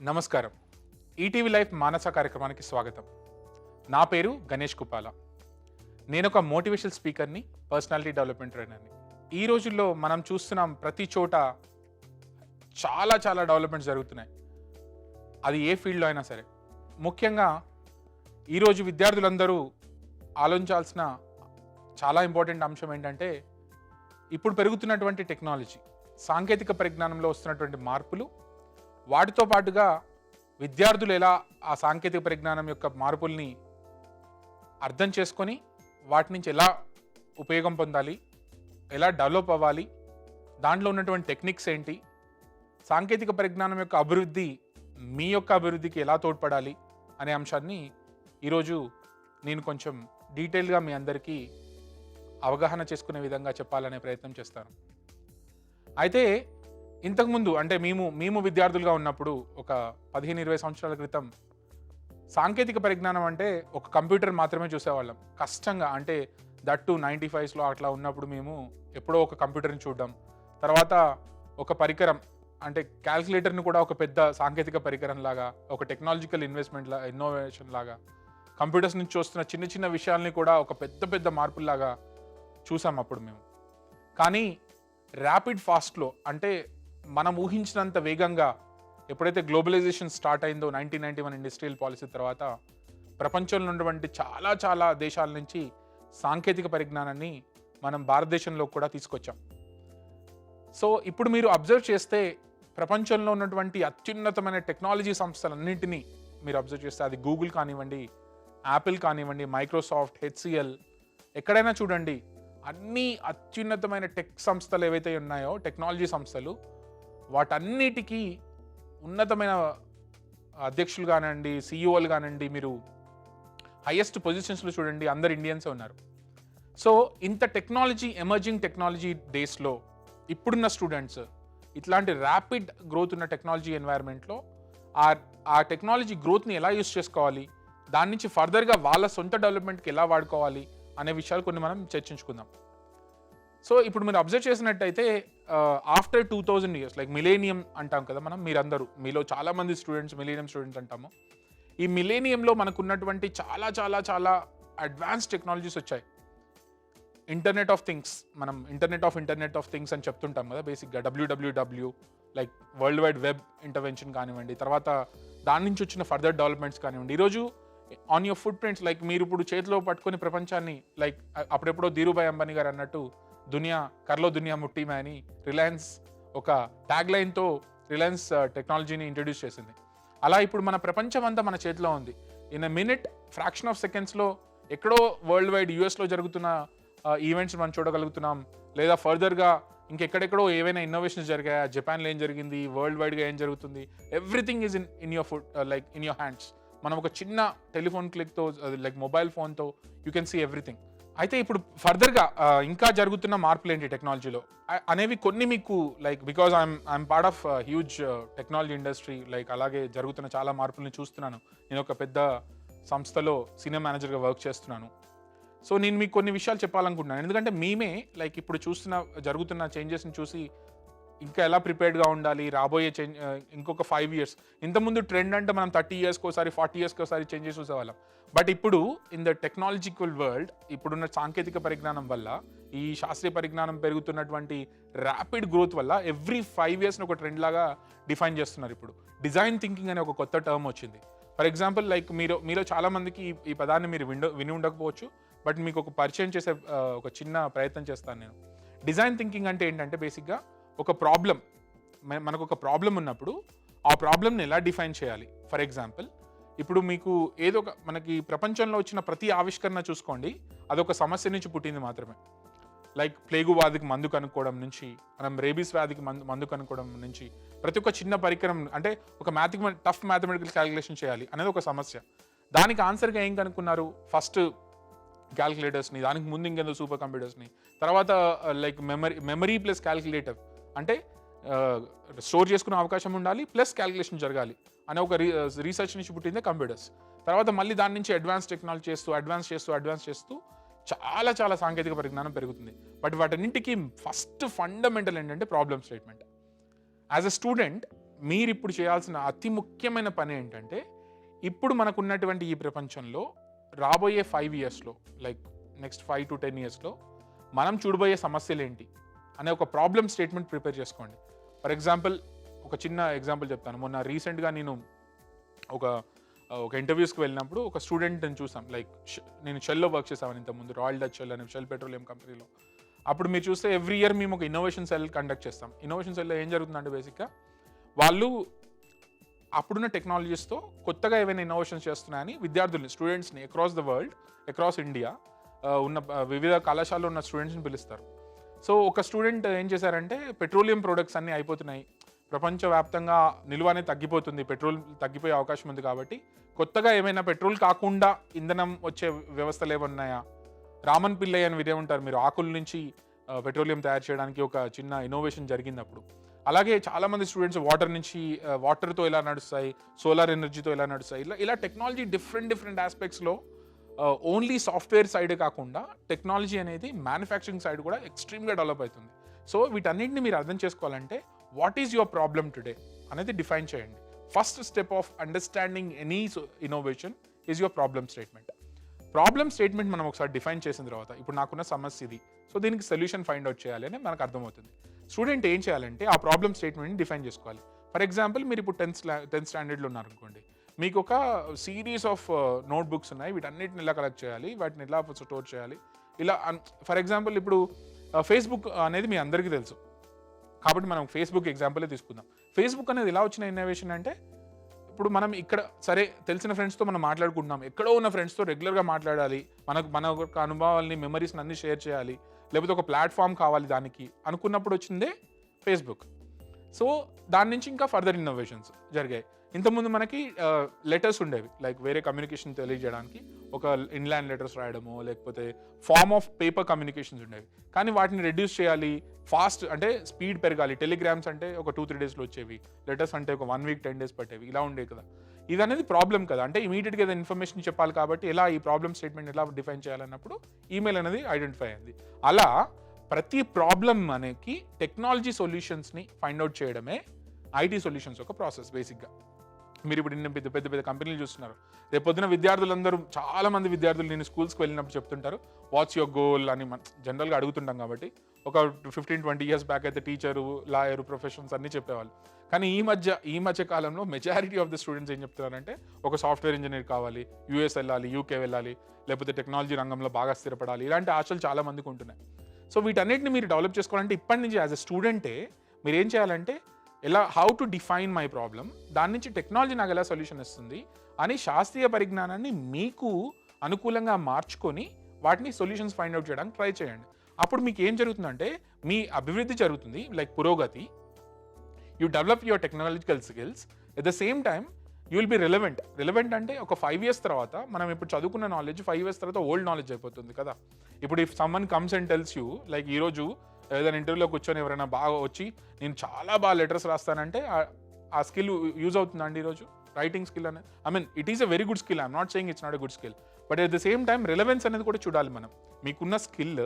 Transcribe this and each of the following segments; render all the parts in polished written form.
నమస్కారం. ETV life మానస కార్యక్రమానికి స్వాగతం. నా పేరు గణేష్ కుపాల. నేను ఒక మోటివేషనల్ స్పీకర్ని, పర్సనాలిటీ డెవలప్మెంట్ ట్రైనర్ని. ఈ రోజుల్లో మనం చూస్తున్నాం ప్రతి చోట చాలా చాలా డెవలప్మెంట్స్ జరుగుతున్నాయి. అది ఏ ఫీల్డ్లో అయినా సరే. ముఖ్యంగా ఈరోజు విద్యార్థులందరూ ఆలోచించాల్సిన చాలా ఇంపార్టెంట్ అంశం ఏంటంటే, ఇప్పుడు పెరుగుతున్నటువంటి టెక్నాలజీ, సాంకేతిక పరిజ్ఞానంలో వస్తున్నటువంటి మార్పులు, వాటితో పాటుగా విద్యార్థులు ఎలా ఆ సాంకేతిక పరిజ్ఞానం యొక్క మార్పుల్ని అర్థం చేసుకొని వాటి నుంచి ఎలా ఉపయోగం పొందాలి, ఎలా డెవలప్ అవ్వాలి, దాంట్లో ఉన్నటువంటి టెక్నిక్స్ ఏంటి, సాంకేతిక పరిజ్ఞానం యొక్క అభివృద్ధి మీ యొక్క అభివృద్ధికి ఎలా తోడ్పడాలి అనే అంశాన్ని ఈరోజు నేను కొంచెం డీటెయిల్గా మీ అందరికీ అవగాహన చేసుకునే విధంగా చెప్పాలనే ప్రయత్నం చేస్తాను. అయితే ఇంతకుముందు అంటే మేము విద్యార్థులుగా ఉన్నప్పుడు ఒక 15-20 సంవత్సరాల క్రితం సాంకేతిక పరిజ్ఞానం అంటే ఒక కంప్యూటర్ మాత్రమే చూసేవాళ్ళం. కష్టంగా, అంటే దట్టు 95స్లో అట్లా ఉన్నప్పుడు మేము ఎప్పుడో ఒక కంప్యూటర్ని చూడడం, తర్వాత ఒక పరికరం అంటే క్యాల్కులేటర్ని కూడా ఒక పెద్ద సాంకేతిక పరికరం లాగా, ఒక టెక్నాలజికల్ ఇన్నోవేషన్ లాగా, కంప్యూటర్స్ నుంచి వస్తున్న చిన్న చిన్న విషయాల్ని కూడా ఒక పెద్ద పెద్ద మార్పుల్లాగా చూసాం అప్పుడు మేము. కానీ ర్యాపిడ్ ఫాస్ట్లో, అంటే మనం ఊహించినంత వేగంగా ఎప్పుడైతే గ్లోబలైజేషన్ స్టార్ట్ అయిందో 1991 ఇండస్ట్రియల్ పాలసీ తర్వాత, ప్రపంచంలో ఉన్నటువంటి చాలా చాలా దేశాల నుంచి సాంకేతిక పరిజ్ఞానాన్ని మనం భారతదేశంలో కూడా తీసుకొచ్చాం. సో ఇప్పుడు మీరు అబ్జర్వ్ చేస్తే ప్రపంచంలో ఉన్నటువంటి అత్యున్నతమైన టెక్నాలజీ సంస్థలన్నింటినీ మీరు అబ్జర్వ్ చేస్తే, అది గూగుల్ కానివ్వండి, యాపిల్ కానివ్వండి, మైక్రోసాఫ్ట్, హెచ్సిఎల్, ఎక్కడైనా చూడండి, అన్ని అత్యున్నతమైన టెక్ సంస్థలు ఏవైతే ఉన్నాయో, టెక్నాలజీ సంస్థలు, వాటన్నిటికీ ఉన్నతమైన అధ్యక్షులు కానివ్వండి, సిఇఓలు కానివ్వండి, మీరు హైయెస్ట్ పొజిషన్స్లో చూడండి, అందరు ఇండియన్సే ఉన్నారు. సో ఇంత టెక్నాలజీ, ఎమర్జింగ్ టెక్నాలజీ డేస్లో ఇప్పుడున్న స్టూడెంట్స్ ఇట్లాంటి ర్యాపిడ్ గ్రోత్ ఉన్న టెక్నాలజీ ఎన్వైర్న్మెంట్లో ఆ టెక్నాలజీ గ్రోత్ని ఎలా యూస్ చేసుకోవాలి, దాని నుంచి ఫర్దర్గా వాళ్ళ సొంత డెవలప్మెంట్కి ఎలా వాడుకోవాలి అనే విషయాలు కొన్ని మనం చర్చించుకుందాం. సో ఇప్పుడు మీరు అబ్జర్వ్ చేసినట్టయితే ఆఫ్టర్ 2000 years, లైక్ మిలేనియం అంటాం కదా మనం, మీరందరూ మీలో చాలామంది స్టూడెంట్స్ మిలేనియం స్టూడెంట్స్ అంటాము. ఈ మిలేనియంలో మనకు ఉన్నటువంటి చాలా చాలా చాలా అడ్వాన్స్ టెక్నాలజీస్ వచ్చాయి. ఇంటర్నెట్ ఆఫ్ థింగ్స్, మనం ఇంటర్నెట్ ఆఫ్ థింగ్స్ అని చెప్తుంటాం కదా బేసిక్గా, WWW, like world wide web intervention కానివ్వండి, తర్వాత దాని నుంచి వచ్చిన ఫర్దర్ డెవలప్మెంట్స్ కానివ్వండి. ఈరోజు on your foot prints, like మీరు ఇప్పుడు చేతిలో పట్టుకొని ప్రపంచాన్ని, లైక్ అప్పుడెప్పుడో ధీరుభాయ్ అంబానీ గారు అన్నట్టు కర్లో దునియా ముట్టి మే అని రిలయన్స్ ఒక ట్యాగ్ లైన్తో రిలయన్స్ టెక్నాలజీని ఇంట్రడ్యూస్ చేసింది. అలా ఇప్పుడు మన ప్రపంచం అంతా మన చేతిలో ఉంది. In a minute, fraction of సెకండ్స్లో ఎక్కడో వరల్డ్ వైడ్ యూఎస్లో జరుగుతున్న ఈవెంట్స్ మనం చూడగలుగుతున్నాం, లేదా ఫర్దర్గా ఇంకెక్కడెక్కడో ఏవైనా ఇన్నోవేషన్స్ జరిగాయా, జపాన్లో ఏం జరిగింది, వరల్డ్ వైడ్గా ఏం జరుగుతుంది, everything is in your foot, like in your hands. మనం ఒక చిన్న టెలిఫోన్ క్లిక్తో, లైక్ మొబైల్ ఫోన్తో యూ కెన్ సీ ఎవ్రీథింగ్. అయితే ఇప్పుడు ఫర్దర్గా ఇంకా జరుగుతున్న మార్పులు ఏంటి టెక్నాలజీలో అనేవి కొన్ని మీకు, like because I'm part of huge technology industry, like అలాగే జరుగుతున్న చాలా మార్పుల్ని చూస్తున్నాను. నేను ఒక పెద్ద సంస్థలో సీనియర్ మేనేజర్గా వర్క్ చేస్తున్నాను. సో నేను మీకు కొన్ని విషయాలు చెప్పాలనుకుంటున్నాను, ఎందుకంటే మేమే లైక్ ఇప్పుడు జరుగుతున్న చేంజెస్ని చూసి ఇంకా ఎలా ప్రిపేర్డ్గా ఉండాలి, రాబోయే ఇంకొక 5 years. ఇంతకుముందు ట్రెండ్ అంటే మనం 30 yearsకి ఒకసారి, 40 yearsకి ఒకసారి చేంజెస్ చూసేవాళ్ళం. బట్ ఇప్పుడు ఇన్ ద టెక్నాలజికల్ వరల్డ్, ఇప్పుడున్న సాంకేతిక పరిజ్ఞానం వల్ల, ఈ శాస్త్రీయ పరిజ్ఞానం పెరుగుతున్నటువంటి ర్యాపిడ్ గ్రోత్ వల్ల ఎవ్రీ 5 yearsని ఒక ట్రెండ్ లాగా డిఫైన్ చేస్తున్నారు. ఇప్పుడు డిజైన్ థింకింగ్ అనే ఒక కొత్త టర్మ్ వచ్చింది. ఫర్ ఎగ్జాంపుల్, లైక్ మీలో చాలామందికి ఈ పదాన్ని మీరు విని ఉండకపోవచ్చు, బట్ మీకు ఒక పరిచయం చేసే ఒక చిన్న ప్రయత్నం చేస్తాను నేను. డిజైన్ థింకింగ్ అంటే ఏంటంటే, బేసిక్గా ఒక ప్రాబ్లం, మనకు ఒక ప్రాబ్లం ఉన్నప్పుడు ఆ ప్రాబ్లమ్ని ఎలా డిఫైన్ చేయాలి. ఫర్ ఎగ్జాంపుల్, ఇప్పుడు మీకు మనకి ప్రపంచంలో వచ్చిన ప్రతి ఆవిష్కరణ చూసుకోండి, అదొక సమస్య నుంచి పుట్టింది మాత్రమే. లైక్ ప్లేగు వ్యాధికి మందు కనుక్కోవడం నుంచి, మనం రేబీస్ వ్యాధికి మందు కనుక్కోవడం నుంచి, ప్రతి ఒక్క చిన్న పరికరం, అంటే ఒక టఫ్ మ్యాథమెటికల్ క్యాలిక్యులేషన్ చేయాలి అనేది ఒక సమస్య. దానికి ఆన్సర్గా ఏం కనుక్కున్నారు? ఫస్ట్ క్యాలిక్యులేటర్స్ని, దానికి ముందు ఇంకేదో సూపర్ కంప్యూటర్స్ని, తర్వాత లైక్ మెమరీ ప్లస్ క్యాలిక్యులేటర్, అంటే స్టోర్ చేసుకునే అవకాశం ఉండాలి ప్లస్ క్యాలిక్యులేషన్ జరగాలి అనే ఒక రీసెర్చ్ నుంచి పుట్టిందే కంప్యూటర్స్. తర్వాత మళ్ళీ దాని నుంచి అడ్వాన్స్ టెక్నాలజీ చేస్తూ చాలా చాలా సాంకేతిక పరిజ్ఞానం పెరుగుతుంది. బట్ వాటన్నింటికి ఫస్ట్ ఫండమెంటల్ ఏంటంటే problem statement. As a student మీరు ఇప్పుడు చేయాల్సిన అతి ముఖ్యమైన పని ఏంటంటే, ఇప్పుడు మనకున్నటువంటి ఈ ప్రపంచంలో రాబోయే 5 ఇయర్స్లో, లైక్ నెక్స్ట్ 5 to 10 ఇయర్స్లో మనం చూడబోయే సమస్యలు ఏంటి అనే ఒక ప్రాబ్లమ్ స్టేట్మెంట్ ప్రిపేర్ చేసుకోండి. ఫర్ ఎగ్జాంపుల్, ఒక చిన్న ఎగ్జాంపుల్ చెప్తాను. మొన్న రీసెంట్గా నేను ఒక ఇంటర్వ్యూస్కి వెళ్ళినప్పుడు ఒక స్టూడెంట్ని చూసాం. లైక్ నేను షెల్లో వర్క్ చేసాను ఇంతకుముందు, రాయల్ డచ్ షెల్ అనే షెల్ పెట్రోలియం కంపెనీలో. అప్పుడు మీరు చూస్తే ఎవ్రీ ఇయర్ మేము ఒక ఇన్నోవేషన్ సెల్ కండక్ట్ చేస్తాం. ఇన్నోవేషన్ సెల్లో ఏం జరుగుతుందంటే, బేసిక్గా వాళ్ళు అప్పుడున్న టెక్నాలజీస్తో కొత్తగా ఏవైనా ఇన్నోవేషన్స్ చేస్తున్నాయని విద్యార్థుల్ని, స్టూడెంట్స్ని across the world, across India ఉన్న వివిధ కళాశాలలో ఉన్న స్టూడెంట్స్ని పిలుస్తారు. సో ఒక స్టూడెంట్ ఏం చేశారంటే, పెట్రోలియం ప్రొడక్ట్స్ అన్నీ అయిపోతున్నాయి, ప్రపంచవ్యాప్తంగా నిల్వ అనేది తగ్గిపోతుంది, పెట్రోల్ తగ్గిపోయే అవకాశం ఉంది, కాబట్టి కొత్తగా ఏమైనా పెట్రోల్ కాకుండా ఇంధనం వచ్చే వ్యవస్థలు ఏమన్నాయా, రామన్ పిల్లై అని వినే ఉంటారు మీరు, ఆకుల నుంచి పెట్రోలియం తయారు చేయడానికి ఒక చిన్న ఇన్నోవేషన్ జరిగినప్పుడు. అలాగే చాలామంది స్టూడెంట్స్ వాటర్ నుంచి, వాటర్తో ఎలా నడుస్తాయి, సోలార్ ఎనర్జీతో ఎలా నడుస్తాయి, ఇలా టెక్నాలజీ డిఫరెంట్ ఆస్పెక్ట్స్లో ఓన్లీ సాఫ్ట్వేర్ సైడ్ కాకుండా టెక్నాలజీ అనేది మ్యానుఫ్యాక్చరింగ్ సైడ్ కూడా ఎక్స్ట్రీమ్గా డెవలప్ అవుతుంది. సో వీటన్నిటిని మీరు అర్థం చేసుకోవాలంటే, what is your problem today అనేది డిఫైన్ చేయండి. First step of understanding any innovation is your problem statement. Problem statement మనం ఒకసారి డిఫైన్ చేసిన తర్వాత, ఇప్పుడు నాకున్న సమస్య ఇది, సో దీనికి సొల్యూషన్ ఫైండ్ అవుట్ చేయాలి అని మనకు అర్థమవుతుంది. స్టూడెంట్ ఏం చేయాలంటే ఆ ప్రాబ్లమ్ స్టేట్మెంట్ని డిఫైన్ చేసుకోవాలి. ఫర్ ఎగ్జాంపుల్, మీరు ఇప్పుడు 10th స్టాండర్డ్లో ఉన్నారనుకోండి, మీకు ఒక సిరీస్ ఆఫ్ నోట్బుక్స్ ఉన్నాయి, వీటన్నిటిని ఎలా కలెక్ట్ చేయాలి, వాటిని ఎలా స్టోర్ చేయాలి, ఇలా. ఫర్ ఎగ్జాంపుల్, ఇప్పుడు ఫేస్బుక్ అనేది మీ అందరికీ తెలుసు, కాబట్టి మనం ఫేస్బుక్ ఎగ్జాంపులే తీసుకుందాం. ఫేస్బుక్ అనేది ఎలా వచ్చిన ఇన్నోవేషన్ అంటే, ఇప్పుడు మనం ఇక్కడ సరే తెలిసిన ఫ్రెండ్స్తో మనం మాట్లాడుకుంటున్నాం, ఎక్కడో ఉన్న ఫ్రెండ్స్తో రెగ్యులర్గా మాట్లాడాలి, మన యొక్క అనుభవాల్ని, మెమరీస్ని అన్ని షేర్ చేయాలి, లేకపోతే ఒక ప్లాట్ఫామ్ కావాలి దానికి అనుకున్నప్పుడు వచ్చిందే ఫేస్బుక్. సో దాని నుంచి ఇంకా ఫర్దర్ ఇన్నోవేషన్స్ జరిగాయి. ఇంతకుముందు మనకి లెటర్స్ ఉండేవి, లైక్ వేరే కమ్యూనికేషన్ తెలియజేయడానికి ఒక ఇన్లాండ్ లెటర్స్ రాయడము, లేకపోతే ఫార్మ్ ఆఫ్ పేపర్ కమ్యూనికేషన్స్ ఉండేవి. కానీ వాటిని రెడ్యూస్ చేయాలి, ఫాస్ట్ అంటే స్పీడ్ పెరగాలి. టెలిగ్రామ్స్ అంటే ఒక 2-3 డేస్లో వచ్చేవి, లెటర్స్ అంటే ఒక 1 week 10 days పట్టేవి, ఇలా ఉండేవి కదా. ఇది అనేది ప్రాబ్లం కదా, అంటే ఇమీడియట్గా ఏదైనా ఇన్ఫర్మేషన్ చెప్పాలి, కాబట్టి ఎలా ఈ ప్రాబ్లమ్ స్టేట్మెంట్ ఎలా డిఫైన్ చేయాలన్నప్పుడు ఈమెయిల్ అనేది ఐడెంటిఫై అయింది. అలా ప్రతి ప్రాబ్లమ్ అనేది టెక్నాలజీ సొల్యూషన్స్ని ఫైండ్ అవుట్ చేయడమే ఐటీ సొల్యూషన్స్ ఒక ప్రాసెస్. బేసిక్గా మీరు ఇప్పుడు ఇన్ని పెద్ద కంపెనీలు చూస్తున్నారు, రేపు పొద్దున విద్యార్థులందరూ, చాలా మంది విద్యార్థులు నేను స్కూల్స్కి వెళ్ళినప్పుడు చెప్తుంటారు, వాట్స్ యువర్ గోల్ అని జనరల్గా అడుగుతుంటాం. కాబట్టి ఒక 15-20 years బ్యాక్ అయితే టీచరు, లాయరు, ప్రొఫెషన్స్ అన్నీ చెప్పేవాళ్ళు. కానీ ఈ మధ్య కాలంలో మెజారిటీ ఆఫ్ ద స్టూడెంట్స్ ఏం చెప్తున్నారంటే, ఒక సాఫ్ట్వేర్ ఇంజనీర్ కావాలి, యూఎస్ వెళ్ళాలి, యూకే వెళ్ళాలి, లేకపోతే టెక్నాలజీ రంగంలో బాగా స్థిరపడాలి, ఇలాంటి ఆశలు చాలా మందికి ఉంటున్నాయి. సో వీటన్నిటిని మీరు డెవలప్ చేసుకోవాలంటే ఇప్పటి నుంచి యాజ్ ఎ స్టూడెంటే మీరు ఏం చేయాలంటే, how to define my problem, దాని నుంచి టెక్నాలజీ నాకు ఎలా సొల్యూషన్ ఇస్తుంది అని శాస్త్రీయ పరిజ్ఞానాన్ని మీకు అనుకూలంగా మార్చుకొని వాటిని సొల్యూషన్స్ ఫైండ్ అవుట్ చేయడానికి ట్రై చేయండి. అప్పుడు మీకు ఏం జరుగుతుందంటే, మీ అభివృద్ధి జరుగుతుంది, లైక్ పురోగతి. You develop your technological skills, at the same time you will be relevant అంటే ఒక 5 years తర్వాత మనం ఇప్పుడు చదువుకున్న నాలెడ్జ్ 5 years తర్వాత ఓల్డ్ నాలెడ్జ్ అయిపోతుంది కదా. ఇప్పుడు if someone comes and tells you, like ఈరోజు ఏదైనా ఇంటర్వ్యూలో కూర్చొని ఎవరైనా బాగా వచ్చి నేను చాలా బాగా లెటర్స్ రాస్తానంటే, ఆ స్కిల్ యూజ్ అవుతుందా అండి ఈరోజు? రైటింగ్ స్కిల్ అనేది, it is a very good skill, I'm not saying it's not a good skill, but at the same time relevance అనేది కూడా చూడాలి మనం. మీకున్న స్కిల్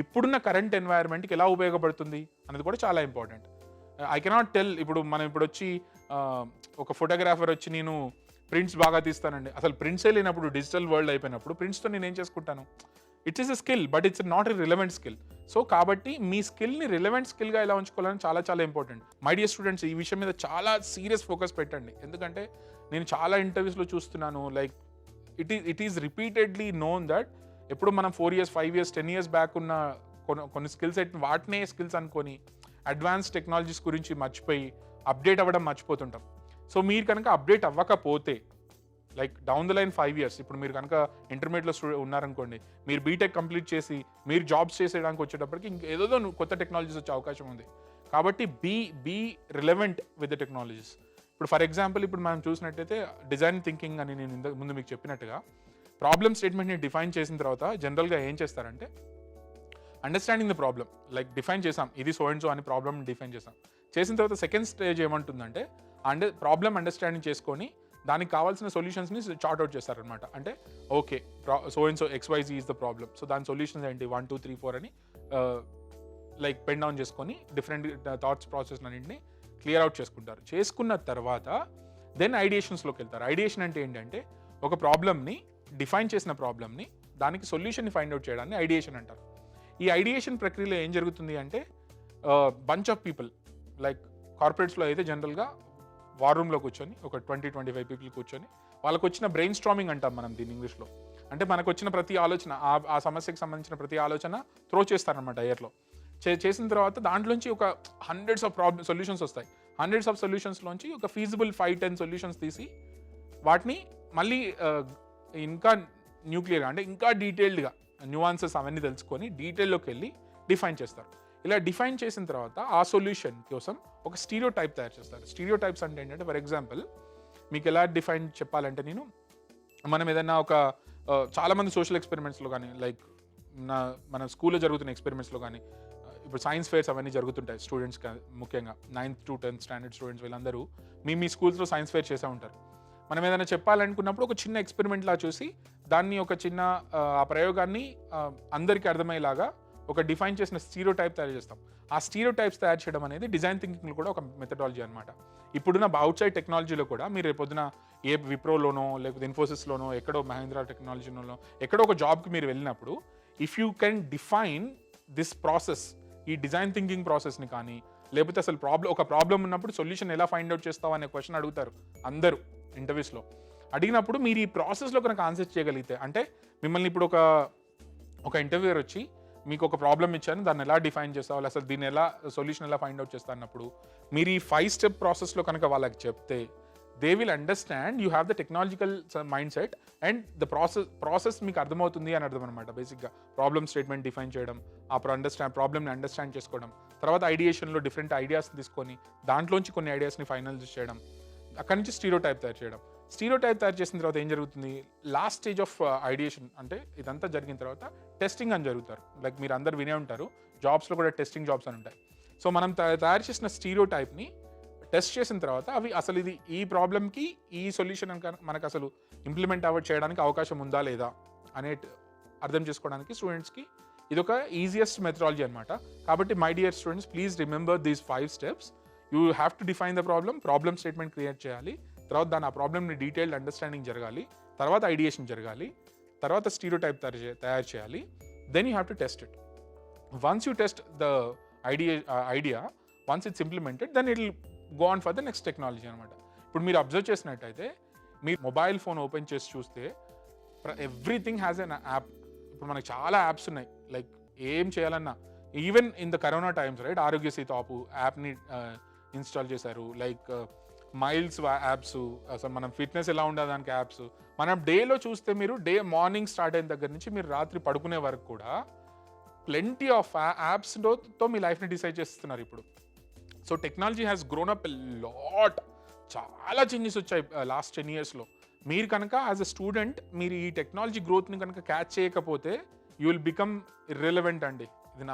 ఇప్పుడున్న కరెంట్ ఎన్వైరన్మెంట్కి ఎలా ఉపయోగపడుతుంది అనేది కూడా చాలా ఇంపార్టెంట్. ఐ కెనాట్ టెల్, మనం ఇప్పుడు వచ్చి ఒక ఫోటోగ్రాఫర్ వచ్చి నేను ప్రింట్స్ బాగా తీస్తానండి, అసలు ప్రింట్సే లేనప్పుడు, డిజిటల్ వరల్డ్ అయిపోయినప్పుడు ప్రింట్స్తో నేను ఏం చేసుకుంటాను? It's is a skill, but it's not a relevant skill. So కాబట్టి మీ స్కిల్ని రిలవెంట్ స్కిల్గా ఎలా ఉంచుకోవాలని చాలా ఇంపార్టెంట్. మై డియర్ స్టూడెంట్స్, ఈ విషయం మీద చాలా సీరియస్ ఫోకస్ పెట్టండి. ఎందుకంటే నేను చాలా ఇంటర్వ్యూస్లో చూస్తున్నాను, like it is repeatedly known that ఎప్పుడు మనం 4 years 5 years 10 years బ్యాక్ ఉన్న కొన్ని స్కిల్ సెట్ వాటినే స్కిల్స్ అనుకొని అడ్వాన్స్ టెక్నాలజీస్ గురించి మర్చిపోయి అప్డేట్ అవ్వడం మర్చిపోతుంటాం. సో మీరు కనుక అప్డేట్ అవ్వకపోతే, like down the line 5 years, ఇప్పుడు మీరు కనుక ఇంటర్మీడియట్లో ఉన్నారనుకోండి, మీరు బీటెక్ కంప్లీట్ చేసి మీరు జాబ్స్ చేసేయడానికి వచ్చేటప్పటికి ఇంకేదో కొత్త టెక్నాలజీస్ వచ్చే అవకాశం ఉంది. కాబట్టి be relevant with the technologies. ఇప్పుడు ఫర్ ఎగ్జాంపుల్, ఇప్పుడు మనం చూసినట్టయితే డిజైన్ థింకింగ్ అని నేను ఇంతకు ముందు మీకు చెప్పినట్టుగా ప్రాబ్లమ్ స్టేట్మెంట్ని డిఫైన్ చేసిన తర్వాత జనరల్గా ఏం చేస్తారంటే, understanding the problem, like define చేసాం, ఇది సో అండ్ సో అని ప్రాబ్లమ్ డిఫైన్ చేసిన తర్వాత సెకండ్ స్టేజ్ ఏమంటుందంటే, ప్రాబ్లమ్ అండర్స్టాండింగ్ చేసుకొని దానికి కావాల్సిన సొల్యూషన్స్ని చార్ట్ అవుట్ చేస్తారనమాట. అంటే okay, so and so XYZ is the problem, so దాని సొల్యూషన్స్ ఏంటి 1 2 3 4 అని లైక్ పెన్ డౌన్ చేసుకొని డిఫరెంట్ థాట్స్ ప్రాసెస్ అన్నింటినీ క్లియర్ అవుట్ చేసుకున్న తర్వాత దెన్ ఐడియేషన్స్లోకి వెళ్తారు. ఐడియేషన్ అంటే ఏంటంటే ఒక ప్రాబ్లమ్ని డిఫైన్ చేసిన ప్రాబ్లమ్ని దానికి సొల్యూషన్ని ఫైండ్ అవుట్ చేయడాన్ని ఐడియేషన్ అంటారు. ఈ ఐడియేషన్ ప్రక్రియలో ఏం జరుగుతుంది అంటే బంచ్ ఆఫ్ పీపుల్ లైక్ కార్పొరేట్స్లో అయితే జనరల్గా వార్ రూమ్లో కూర్చొని ఒక 20-25 పీపుల్ కూర్చొని వాళ్ళకు వచ్చిన బ్రెయిన్ స్ట్రామింగ్ అంటాం మనం దీని ఇంగ్లీష్లో. అంటే మనకు వచ్చిన ప్రతి ఆలోచన ఆ సమస్యకి సంబంధించిన ప్రతి ఆలోచన త్రో చేస్తారనమాట ఎయిర్లో. చేసిన తర్వాత దాంట్లోంచి ఒక హండ్రెడ్స్ ఆఫ్ సొల్యూషన్స్ వస్తాయి. హండ్రెడ్స్ ఆఫ్ సొల్యూషన్స్లోంచి ఒక ఫీజిబుల్ 5-10 సొల్యూషన్స్ తీసి వాటిని మళ్ళీ ఇంకా న్యూక్లియర్గా అంటే ఇంకా డీటెయిల్డ్గా న్యూఆన్సెస్ అవన్నీ తెలుసుకొని డీటెయిల్లోకి వెళ్ళి డిఫైన్ చేస్తారు. ఇలా డిఫైన్ చేసిన తర్వాత ఆ సొల్యూషన్ కోసం ఒక స్టీరియో టైప్ తయారు చేస్తారు. స్టీరియో టైప్స్ అంటే ఏంటంటే ఫర్ ఎగ్జాంపుల్ మీకు ఎలా డిఫైన్ చెప్పాలంటే మనం ఏదైనా ఒక చాలామంది సోషల్ ఎక్స్పెరిమెంట్స్లో కానీ లైక్ మన స్కూల్లో జరుగుతున్న ఎక్స్పెరిమెంట్స్లో కానీ ఇప్పుడు సైన్స్ ఫేర్స్ అవన్నీ జరుగుతుంటాయి స్టూడెంట్స్కి, ముఖ్యంగా 9th to 10th standard students వీళ్ళందరూ మీ స్కూల్స్లో సైన్స్ ఫేర్ చేసే ఉంటారు. మనం ఏదైనా చెప్పాలనుకున్నప్పుడు ఒక చిన్న ఎక్స్పెరిమెంట్లా చూసి దాన్ని ఒక చిన్న ఆ ప్రయోగాన్ని అందరికీ అర్థమయ్యేలాగా ఒక డిఫైన్ చేసిన స్టీరియో టైప్ తయారు చేస్తాం. ఆ స్టీరియో టైప్స్ తయారు చేయడం అనేది డిజైన్ థింకింగ్లో కూడా ఒక మెథడాలజీ అనమాట. ఇప్పుడున్న అవుట్ సైడ్ టెక్నాలజీలో కూడా మీరు రేపొద్దున ఏ విప్రోలోనో లేకపోతే ఇన్ఫోసిస్లోనో ఎక్కడో మహేంద్ర టెక్నాలజీలోనో ఎక్కడో ఒక జాబ్కి మీరు వెళ్ళినప్పుడు if you can define this process, ఈ డిజైన్ థింకింగ్ ప్రాసెస్ని కానీ లేకపోతే అసలు ఒక ప్రాబ్లం ఉన్నప్పుడు సొల్యూషన్ ఎలా ఫైండ్ అవుట్ చేస్తావు అనే క్వశ్చన్ అడుగుతారు అందరూ ఇంటర్వ్యూస్లో. అడిగినప్పుడు మీరు ఈ ప్రాసెస్లో కనుక ఆన్సర్ చేయగలిగితే, అంటే మిమ్మల్ని ఇప్పుడు ఒక ఇంటర్వ్యూయర్ వచ్చి మీకు ఒక ప్రాబ్లం ఇచ్చాను దాన్ని ఎలా డిఫైన్ చేస్తావు అసలు దీన్ని సొల్యూషన్ ఎలా ఫైండ్ అవుట్ చేస్తా అన్నప్పుడు మీరు ఈ 5 స్టెప్ ప్రాసెస్లో కనుక వాళ్ళకి చెప్తే they will understand you have the technological mind set and the process మీకు అర్థమవుతుంది అని అర్థం అనమాట. బేసిక్గా ప్రాబ్లమ్ స్టేట్మెంట్ డిఫైన్ చేయడం, ఆ ప్రాబ్లమ్ని అండర్స్టాండ్ చేసుకోవడం, తర్వాత ఐడియేషన్లో డిఫరెంట్ ఐడియాస్ తీసుకొని దాంట్లోంచి కొన్ని ఐడియాస్ని ఫైనలైజ్ చేయడం, అక్కడి నుంచి స్టీరియో టైప్ తయారు చేయడం. స్టీరియో టైప్ తయారు చేసిన తర్వాత ఏం జరుగుతుంది, లాస్ట్ స్టేజ్ ఆఫ్ ఐడియేషన్ అంటే ఇదంతా జరిగిన తర్వాత టెస్టింగ్ అని జరుగుతారు. లైక్ మీరు అందరు వినే ఉంటారు జాబ్స్లో కూడా టెస్టింగ్ జాబ్స్ అని ఉంటాయి. సో మనం తయారు చేసిన స్టీరియో టైప్ని టెస్ట్ చేసిన తర్వాత అవి అసలు ఈ ప్రాబ్లమ్కి ఈ సొల్యూషన్ మనకు అసలు ఇంప్లిమెంట్ చేయడానికి అవకాశం ఉందా లేదా అనే అర్థం చేసుకోవడానికి స్టూడెంట్స్కి ఇదొక ఈజియెస్ట్ మెథడాలజీ అనమాట. కాబట్టి my dear students, please remember these 5 steps. You have to define the problem statement create చేయాలి, తర్వాత ఆ ప్రాబ్లమ్ని డీటెయిల్డ్ అండర్స్టాండింగ్ జరగాలి, తర్వాత ఐడియేషన్ జరగాలి, తర్వాత స్టీరియో టైప్ తయారు చేయాలి, then you have to test it. Once you test the idea once it's implemented then it will go on for the next technology అనమాట. ఇప్పుడు మీరు అబ్జర్వ్ చేసినట్టయితే మీరు మొబైల్ ఫోన్ ఓపెన్ చేసి చూస్తే ఎవ్రీథింగ్ హ్యాస్ ఎన్ యాప్. ఇప్పుడు మనకి చాలా యాప్స్ ఉన్నాయి, లైక్ ఏం చేయాలన్నా even in the corona times right, ఆరోగ్య సేతు యాప్ని ఇన్స్టాల్ చేశారు, లైక్ మైల్స్ యాప్స్, అసలు మనం ఫిట్నెస్ ఎలా ఉండాలి దానికి యాప్స్. మనం డేలో చూస్తే మీరు మార్నింగ్ స్టార్ట్ అయిన దగ్గర నుంచి మీరు రాత్రి పడుకునే వరకు కూడా ప్లెంటీ ఆఫ్ యాప్స్తో మీ లైఫ్ని డిసైడ్ చేస్తున్నారు ఇప్పుడు. So technology has grown up lot, చాలా చేంజెస్ వచ్చాయి లాస్ట్ 10 yearsలో. మీరు కనుక యాజ్ అ స్టూడెంట్ మీరు ఈ టెక్నాలజీ గ్రోత్ని కనుక క్యాచ్ చేయకపోతే యూ విల్ బికమ్ ఇర్రెలవెంట్ అండి. ఇది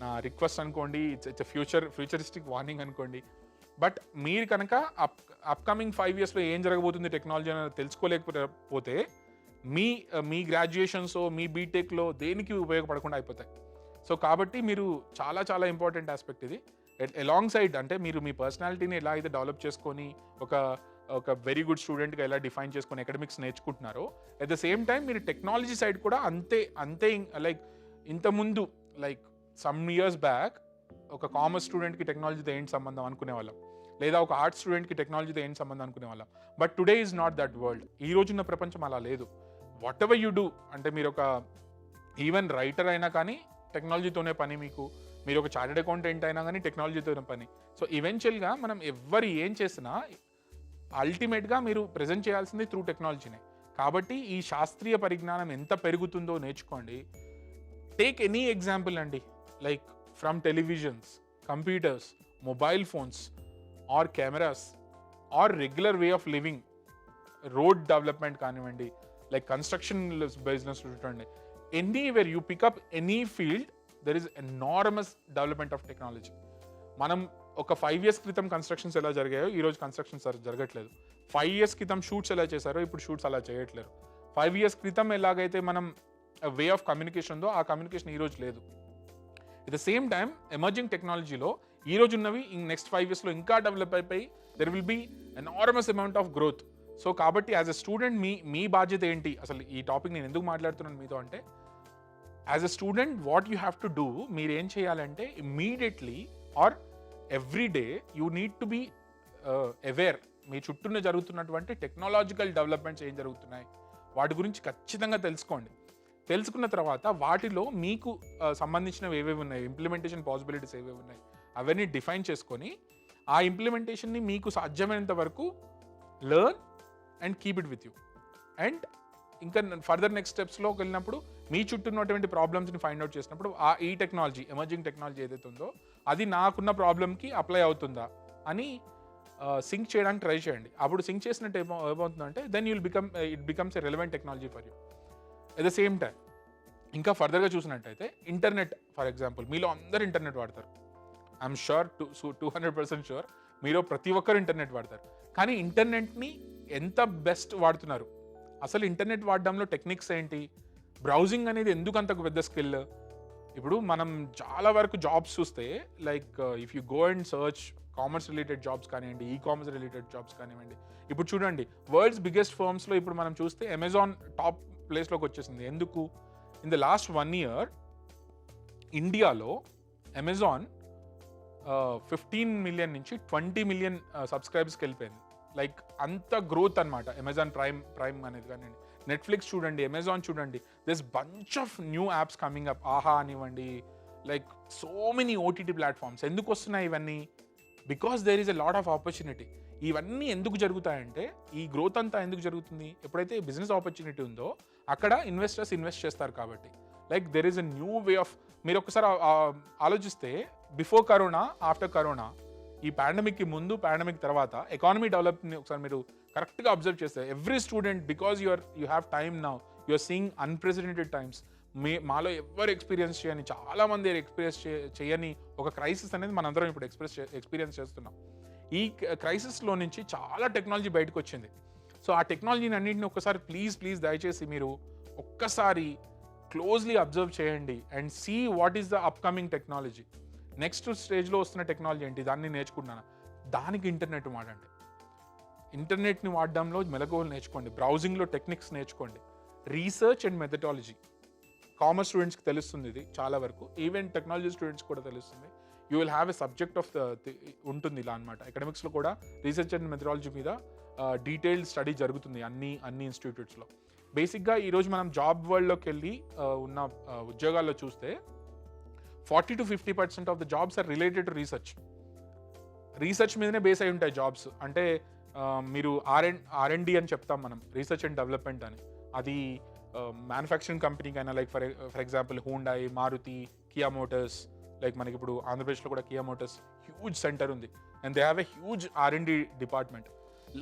నా రిక్వెస్ట్ అనుకోండి, ఇట్స్ ఫ్యూచరిస్టిక్ వార్నింగ్ అనుకోండి. బట్ మీరు కనుక అప్కమింగ్ 5 yearsలో ఏం జరగబోతుంది టెక్నాలజీ అనేది తెలుసుకోలేకపోతే మీ గ్రాడ్యుయేషన్స్ మీ బీటెక్లో దేనికి ఉపయోగపడకుండా అయిపోతాయి. సో కాబట్టి మీరు చాలా చాలా ఇంపార్టెంట్ ఆస్పెక్ట్ ఇది. అలాంగ్ సైడ్ అంటే మీరు మీ పర్సనాలిటీని ఎలా అయితే డెవలప్ చేసుకొని ఒక వెరీ గుడ్ స్టూడెంట్గా ఎలా డిఫైన్ చేసుకొని అకాడమిక్స్ నేర్చుకుంటున్నారో, అట్ ద సేమ్ టైం మీరు టెక్నాలజీ సైడ్ కూడా అంతే లైక్ ఇంతకుముందు లైక్ సమ్ ఇయర్స్ బ్యాక్ ఒక కామర్స్ స్టూడెంట్కి టెక్నాలజీతో ఏంటి సంబంధం అనుకునేవాళ్ళం, లేదా ఒక ఆర్ట్స్ స్టూడెంట్కి టెక్నాలజీతో ఏంటి సంబంధం అనుకునేవాళ్ళం. But today is not that world. ఈ రోజున్న ప్రపంచం అలా లేదు. వాట్ ఎవర్ యూ డూ, అంటే మీరు ఒక ఈవెన్ రైటర్ అయినా కానీ టెక్నాలజీతోనే పని, మీరు ఒక చార్టెడ్ అకౌంటెంట్ అయినా కానీ టెక్నాలజీతోనే పని. సో ఈవెన్చువల్గా మనం ఎవరు ఏం చేసినా అల్టిమేట్గా మీరు ప్రజెంట్ చేయాల్సింది త్రూ టెక్నాలజీనే. కాబట్టి ఈ శాస్త్రీయ పరిజ్ఞానం ఎంత పెరుగుతుందో నేర్చుకోండి. టేక్ ఎనీ ఎగ్జాంపుల్ అండి, like from televisions, computers, mobile phones or cameras or regular way of living, road development కానివ్వండి, లైక్ కన్స్ట్రక్షన్ బిజినెస్ చూడండి, anywhere you pickup any field there is enormous development of technology. మనం ఒక 5 years క్రితం constructions ఎలా జరిగాయో ఈరోజు constructions జరగట్లేదు. 5 years క్రితం షూట్స్ ఎలా చేశారో ఇప్పుడు షూట్స్ అలా చేయట్లేరు. 5 years క్రితం ఎలాగైతే మనం వే ఆఫ్ కమ్యూనికేషన్ ఉందో ఆ కమ్యూనికేషన్ ఈరోజు లేదు. At the same time emerging టెక్నాలజీలో ఈ రోజు ఉన్నవి నెక్స్ట్ 5 yearsలో ఇంకా డెవలప్ అయిపోయి there will be enormous amount of growth. So కాబట్టి యాజ్ అ స్టూడెంట్ మీ బాధ్యత ఏంటి? అసలు ఈ టాపిక్ నేను ఎందుకు మాట్లాడుతున్నాను మీతో అంటే, as a student what you have to do, మీరు ఏం చేయాలంటే immediately or every day you need to be aware. మీ చుట్టూనే జరుగుతున్నటువంటి టెక్నాలజికల్ డెవలప్మెంట్స్ ఏం జరుగుతున్నాయి వాటి గురించి ఖచ్చితంగా తెలుసుకోండి. తెలుసుకున్న తర్వాత వాటిలో మీకు సంబంధించినవి ఏవేవి ఉన్నాయి, ఇంప్లిమెంటేషన్ పాసిబిలిటీస్ ఏవేవి ఉన్నాయి, అవన్నీ డిఫైన్ చేసుకొని ఆ ఇంప్లిమెంటేషన్ని మీకు సాధ్యమైనంత వరకు learn and keep it with you. And ఇంకా ఫర్దర్ నెక్స్ట్ స్టెప్స్లోకి వెళ్ళినప్పుడు మీ చుట్టూ ఉన్నటువంటి ప్రాబ్లమ్స్ని ఫైండ్ అవుట్ చేసినప్పుడు ఈ టెక్నాలజీ, ఎమర్జింగ్ టెక్నాలజీ ఏదైతే ఉందో అది నాకున్న ప్రాబ్లమ్కి అప్లై అవుతుందా అని సింక్ చేయడానికి ట్రై చేయండి. అప్పుడు సింక్ చేసినట్టు ఏమవుతుందంటే then it becomes a relevant technology for you. At the same time ఇంకా ఫర్దర్గా చూసినట్టయితే ఇంటర్నెట్, ఫర్ ఎగ్జాంపుల్ మీలో అందరు ఇంటర్నెట్ వాడతారు. ఐఎమ్ షూర్ 200% షూర్ మీరు ప్రతి ఒక్కరు ఇంటర్నెట్ వాడతారు. కానీ ఇంటర్నెట్ని ఎంత బెస్ట్ వాడుతున్నారు? అసలు ఇంటర్నెట్ వాడడంలో టెక్నిక్స్ ఏంటి? బ్రౌజింగ్ అనేది ఎందుకు అంత పెద్ద స్కిల్? ఇప్పుడు మనం చాలా వరకు జాబ్స్ చూస్తే like if you go and search commerce related jobs కానివ్వండి, కామర్స్ రిలేటెడ్ జాబ్స్ కానివ్వండి, ఇప్పుడు చూడండి వరల్డ్స్ బిగ్గెస్ట్ ఫర్మ్స్లో ఇప్పుడు మనం చూస్తే అమెజాన్ టాప్ ప్లేస్లోకి వచ్చేసింది. ఎందుకు? ఇన్ ద లాస్ట్ 1 year ఇండియాలో అమెజాన్ 15 million నుంచి 20 million సబ్స్క్రైబర్స్కి వెళ్ళిపోయింది. లైక్ అంత గ్రోత్ అనమాట. అమెజాన్ ప్రైమ్ అనేది కానివ్వండి, నెట్ఫ్లిక్స్ చూడండి, అమెజాన్ చూడండి, this bunch of new apps coming up. Aha అనివ్వండి, like so many OTT platforms. ఎందుకు వస్తున్నాయి ఇవన్నీ? Because there is a lot of opportunity. ఇవన్నీ ఎందుకు జరుగుతాయంటే, ఈ గ్రోత్ అంతా ఎందుకు జరుగుతుంది? ఎప్పుడైతే బిజినెస్ ఆపర్చునిటీ ఉందో అక్కడ ఇన్వెస్టర్స్ ఇన్వెస్ట్ చేస్తారు కాబట్టి. Like there is a new way of, మీరు ఒకసారి ఆలోచిస్తే బిఫోర్ కరోనా, ఆఫ్టర్ కరోనా, ఈ పాండమిక్కి ముందు, పాండమిక్ తర్వాత ఎకానమీ డెవలప్ని ఒకసారి మీరు కరెక్ట్గా అబ్జర్వ్ చేస్తే every student, because you have time now, you are seeing unprecedented times. మాలో ఎవరు ఎక్స్పీరియన్స్ చేయని, చాలామంది ఎక్స్పీరియన్స్ చేయని ఒక క్రైసిస్ అనేది మనందరం ఇప్పుడు ఎక్స్పీరియన్స్ చేస్తున్నాం. ఈ క్రైసిస్లో నుంచి చాలా టెక్నాలజీ బయటకు వచ్చింది. సో ఆ టెక్నాలజీని అన్నింటినీ ఒక్కసారి ప్లీజ్ దయచేసి మీరు ఒక్కసారి క్లోజ్లీ అబ్జర్వ్ చేయండి and see what is the upcoming technology. Next స్టేజ్లో వస్తున్న టెక్నాలజీ ఏంటి, దాన్ని నేర్చుకున్నాను. దానికి ఇంటర్నెట్ వాడండి. ఇంటర్నెట్ని వాడడంలో మెలకువలు నేర్చుకోండి, బ్రౌజింగ్లో టెక్నిక్స్ నేర్చుకోండి, రీసెర్చ్ అండ్ మెథడాలజీ. కామర్స్ స్టూడెంట్స్కి తెలుస్తుంది ఇది చాలా వరకు, ఈవెన్ టెక్నాలజీ స్టూడెంట్స్ కూడా తెలుస్తుంది. You will have a subject of ఉంటుంది ఇలా అనమాట. ఎకడమిక్స్లో కూడా రీసెర్చ్ అండ్ మెథడాలజీ మీద డీటెయిల్డ్ స్టడీ జరుగుతుంది అన్ని ఇన్స్టిట్యూట్స్లో. బేసిక్గా ఈరోజు మనం జాబ్ వరల్డ్లోకి వెళ్ళి ఉన్న ఉద్యోగాల్లో చూస్తే 40 to 50% of the jobs are related to research మీదనే బేస్ అయి ఉంటాయి జాబ్స్. అంటే మీరు R&D అని చెప్తాం మనం, రీసెర్చ్ అండ్ డెవలప్మెంట్ అని. అది మ్యానుఫ్యాక్చరింగ్ కంపెనీకైనా, like for example Hyundai, Maruti, Kia Motors. Like మనకి ఇప్పుడు ఆంధ్రప్రదేశ్లో కూడా కియా మోటార్స్ హ్యూజ్ సెంటర్ ఉంది and they have a huge R&D department.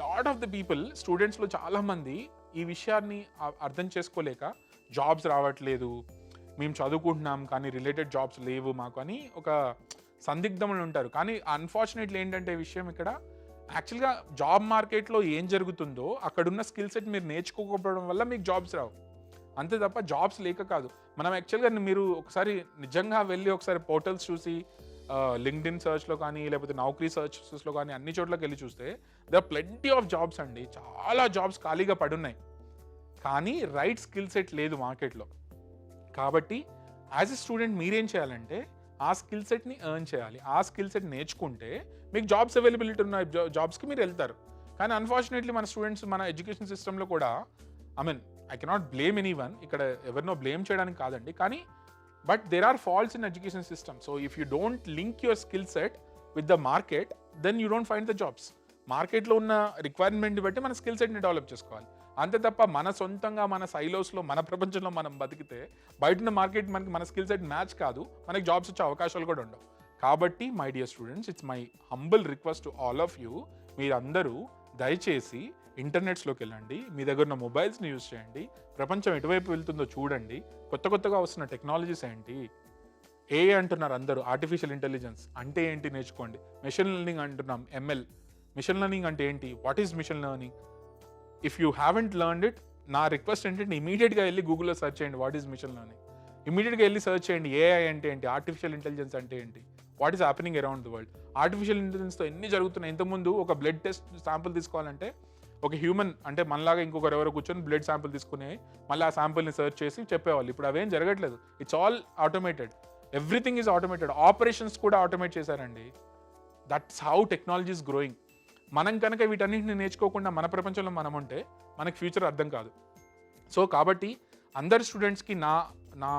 Lot of the people, స్టూడెంట్స్లో చాలామంది ఈ విషయాన్ని అర్థం చేసుకోలేక జాబ్స్ రావట్లేదు, మేము చదువుకుంటున్నాం కానీ రిలేటెడ్ జాబ్స్ లేవు మాకు అని ఒక సందిగ్ధంలో ఉంటారు. కానీ అన్ఫార్చునేట్లీ ఏంటంటే విషయం ఇక్కడ యాక్చువల్గా జాబ్ మార్కెట్లో ఏం జరుగుతుందో అక్కడున్న స్కిల్ సెట్ మీరు నేర్చుకోకపోవడం వల్ల మీకు జాబ్స్ రావు, అంతే తప్ప జాబ్స్ లేక కాదు. మనం యాక్చువల్గా మీరు ఒకసారి నిజంగా వెళ్ళి ఒకసారి పోర్టల్స్ చూసి, లింక్డ్ఇన్ సర్చ్లో కానీ లేకపోతే నౌకరీ సర్చ్లో కానీ అన్ని చోట్లకి వెళ్ళి చూస్తే they are plenty of jobs అండి. చాలా జాబ్స్ ఖాళీగా పడున్నాయి కానీ రైట్ స్కిల్ సెట్ లేదు మార్కెట్లో. కాబట్టి యాజ్ ఎ స్టూడెంట్ మీరేం చేయాలంటే ఆ స్కిల్ సెట్ని ఎర్న్ చేయాలి. ఆ స్కిల్ సెట్ నేర్చుకుంటే మీకు జాబ్స్ అవైలబిలిటీ ఉన్న జాబ్స్కి మీరు వెళ్తారు. కానీ అన్ఫార్చునేట్లీ మన స్టూడెంట్స్, మన ఎడ్యుకేషన్ సిస్టంలో కూడా, I cannot blame anyone, ఇక్కడ ఎవరినో బ్లేమ్ చేయడానికి కాదండి, కానీ but there are faults in education system. So if you don't link your skill set with the market, then you don't find the jobs. మార్కెట్లో ఉన్న రిక్వైర్మెంట్ని బట్టి మన స్కిల్ సెట్ని డెవలప్ చేసుకోవాలి, అంతే తప్ప మన సొంతంగా మన సైలోస్లో మన ప్రపంచంలో మనం బతికితే బయట ఉన్న మార్కెట్ మన స్కిల్ సెట్ మ్యాచ్ కాదు, మనకి జాబ్స్ వచ్చే అవకాశాలు కూడా ఉండవు. కాబట్టి my dear students, it's my humble request to all of you, మీరందరూ దయచేసి ఇంటర్నెట్స్లోకి వెళ్ళండి, మీ దగ్గర ఉన్న మొబైల్స్ని యూజ్ చేయండి, ప్రపంచం ఎటువైపు వెళ్తుందో చూడండి, కొత్తగా వస్తున్న టెక్నాలజీస్ ఏంటి, ఏఐ అంటున్నారు అందరూ, ఆర్టిఫిషియల్ ఇంటెలిజెన్స్ అంటే ఏంటి నేర్చుకోండి, మెషిన్ లెర్నింగ్ అంటున్నాం, ML, మిషన్ లెర్నింగ్ అంటే ఏంటి, what is mission learning. If you haven't learned it, నా రిక్వెస్ట్ ఏంటంటే ఇమీడియట్గా వెళ్ళి గూగుల్లో సెర్చ్ చేయండి వాట్ ఈజ్ మిషన్ లెర్నింగ్, ఇమీడియట్గా వెళ్ళి సెర్చ్ చేయండి ఏఐ అంటే ఏంటి, ఆర్టిఫిషియల్ ఇంటెలిజెన్స్ అంటే ఏంటి, what is happening around the world. Artificial ఇంటెలిజెన్స్తో ఎన్ని జరుగుతున్నాయి. ఇంతకుముందు ఒక బ్లడ్ టెస్ట్ శాంపుల్ తీసుకోవాలంటే ఒక హ్యూమన్ అంటే మనలాగా ఇంకొకరు ఎవరో కూర్చొని బ్లడ్ శాంపుల్ తీసుకుని మళ్ళీ ఆ శాంపుల్ని సెర్చ్ చేసి చెప్పేవాళ్ళు. ఇప్పుడు అవేం జరగట్లేదు. It's all automated. Everything is automated. Operations కూడా ఆటోమేట్ చేశారండి. That's how technology is growing. మనం కనుక వీటన్నింటిని నేర్చుకోకుండా మన ప్రపంచంలో మనం ఉంటే మనకు ఫ్యూచర్ అర్థం కాదు. సో కాబట్టి అందరు స్టూడెంట్స్కి నా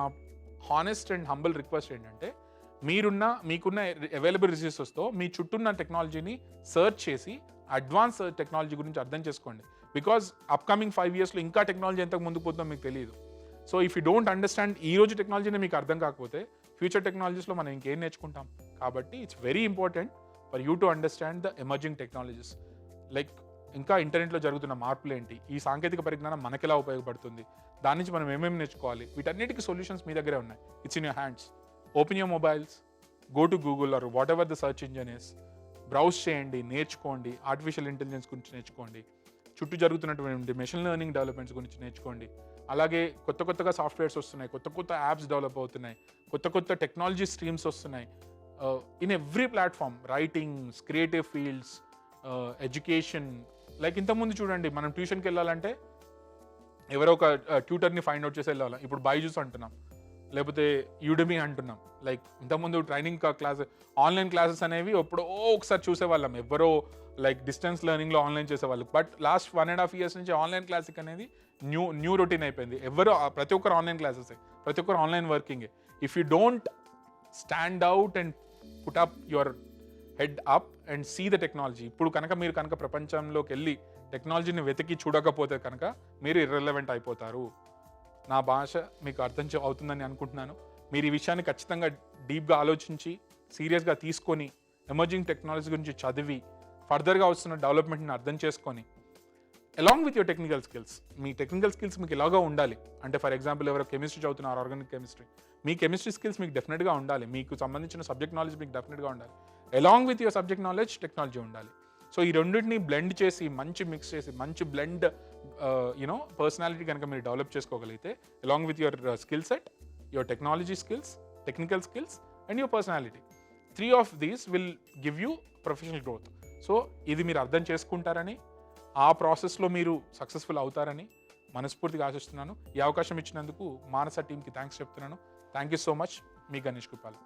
హానెస్ట్ అండ్ హంబుల్ రిక్వెస్ట్ ఏంటంటే మీకున్న అవైలబుల్ రిసోర్సెస్తో మీ చుట్టూ ఉన్న టెక్నాలజీని సర్చ్ చేసి అడ్వాన్స్ టెక్నాలజీ గురించి అర్థం చేసుకోండి. బికాజ్ అప్కమింగ్ 5 yearsలో ఇంకా టెక్నాలజీ ఎంతకు ముందుకు పోతుందో మీకు తెలియదు. So if you don't understand ఈ రోజు టెక్నాలజీని మీకు అర్థం కాకపోతే ఫ్యూచర్ టెక్నాలజీస్లో మనం ఇంకేం నేర్చుకుంటాం. కాబట్టి it's very important for you to understand the emerging technologies. Like ఇంకా ఇంటర్నెట్లో జరుగుతున్న మార్పులు ఏంటి, ఈ సాంకేతిక పరిజ్ఞానం మనకి ఎలా ఉపయోగపడుతుంది, దాని నుంచి మనం ఏమేమి నేర్చుకోవాలి, వీటన్నిటికీ సొల్యూషన్స్ మీ దగ్గరే ఉన్నాయి. It's in your hands. Open your mobiles, go to Google or whatever the search engine is, browse చేయండి, నేర్చుకోండి, ఆర్టిఫిషియల్ ఇంటెలిజెన్స్ గురించి నేర్చుకోండి, చుట్టూ జరుగుతున్నటువంటి మెషిన్ లెర్నింగ్ డెవలప్మెంట్స్ గురించి నేర్చుకోండి. అలాగే కొత్తగా సాఫ్ట్వేర్స్ వస్తున్నాయి, కొత్త యాప్స్ డెవలప్ అవుతున్నాయి, కొత్త టెక్నాలజీ స్ట్రీమ్స్ వస్తున్నాయి in every platform. Writings, creative fields, education. Like ఇంతకుముందు చూడండి, మనం ట్యూషన్కి వెళ్ళాలంటే ఎవరో ఒక ట్యూటర్ని ఫైండ్ అవుట్ చేసి వెళ్ళాలి. ఇప్పుడు బైజూస్ అంటున్నాం, లేకపోతే యూడెమీ అంటున్నాం. లైక్ ఇంతకుముందు ట్రైనింగ్ ఆన్లైన్ క్లాసెస్ అనేవి ఎప్పుడో ఒకసారి చూసేవాళ్ళం, ఎవరో లైక్ డిస్టెన్స్ లెర్నింగ్లో ఆన్లైన్ చేసేవాళ్ళు. బట్ లాస్ట్ 1.5 years నుంచి ఆన్లైన్ క్లాసిక్ అనేది న్యూ రొటీన్ అయిపోయింది. ప్రతి ఒక్కరు ఆన్లైన్ క్లాసెసే, ప్రతి ఒక్కరు ఆన్లైన్ వర్కింగే. If you don't stand out and put up your head up and see the technology, ఇప్పుడు మీరు కనుక ప్రపంచంలోకి వెళ్ళి టెక్నాలజీని వెతికి చూడకపోతే కనుక మీరు ఇర్రెలవెంట్ అయిపోతారు. నా భాష మీకు అర్థం అవుతుందని అనుకుంటున్నాను. మీరు ఈ విషయాన్ని ఖచ్చితంగా డీప్గా ఆలోచించి సీరియస్గా తీసుకొని ఎమర్జింగ్ టెక్నాలజీ గురించి చదివి ఫర్దర్గా వస్తున్న డెవలప్మెంట్ని అర్థం చేసుకొని along with your technical skills, me technical skills మీకు ఎలాగో ఉండాలి. అంటే ఫర్ ఎగ్జాంపుల్ ఎవరో కెమిస్ట్రీ చదువుతున్నారు, ఆర్గానిక్ కెమిస్ట్రీ, మీ కెమిస్ట్రీ స్కిల్స్ మీకు డెఫినెట్గా ఉండాలి. మీకు సంబంధించిన సబ్జెక్ట్ నాలెడ్జ్ మీకు డెఫినెట్గా ఉండాలి. Along with your subject knowledge technology ఉండాలి. సో ఈ రెండింటిని బ్లెండ్ చేసి మంచి మిక్స్ చేసి మంచి బ్లెండ్ పర్సనాలిటీ కనుక మీరు డెవలప్ చేసుకోగలిగితే along with your skill set, your technology skills, technical skills and your personality, 3 of these will give you professional growth. So ఇది మీరు అర్థం చేసుకుంటారని, ఆ ప్రాసెస్లో మీరు సక్సెస్ఫుల్ అవుతారని మనస్ఫూర్తిగా ఆశిస్తున్నాను. ఈ అవకాశం ఇచ్చినందుకు మానస టీంకి థ్యాంక్స్ చెప్తున్నాను. Thank you so much. మీ గణేష్ కుపాల్.